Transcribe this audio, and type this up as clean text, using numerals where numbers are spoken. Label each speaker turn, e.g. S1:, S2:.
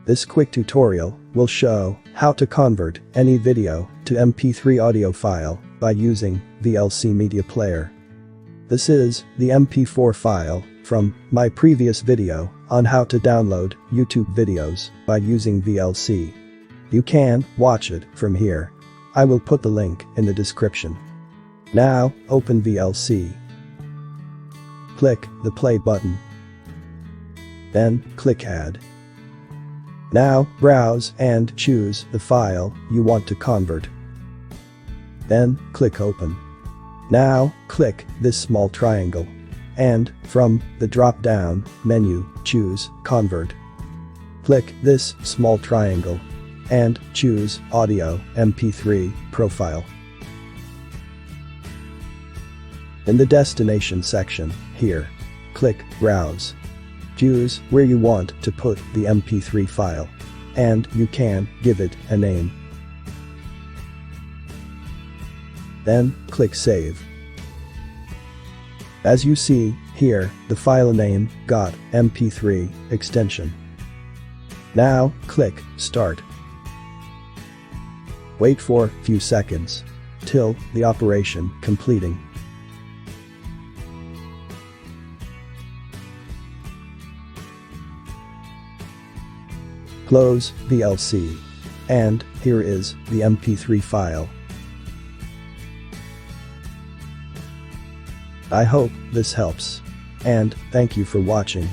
S1: This quick tutorial will show how to convert any video to MP3 audio file by using VLC media player. This is the MP4 file from my previous video on how to download YouTube videos by using VLC. You can watch it from here. I will put the link in the description. Now, open VLC. Click the play button. Then, click Add. Now, browse and choose the file you want to convert. Then, click Open. Now, click this small triangle. And, from the drop-down menu, choose Convert. Click this small triangle. And, choose Audio MP3 Profile. In the Destination section, here, click Browse. Choose where you want to put the MP3 file. And you can give it a name. Then, click Save. As you see, here, the file name got MP3 extension. Now, click Start. Wait for a few seconds till the operation completing. Close VLC. And here is the MP3 file. I hope this helps. And thank you for watching.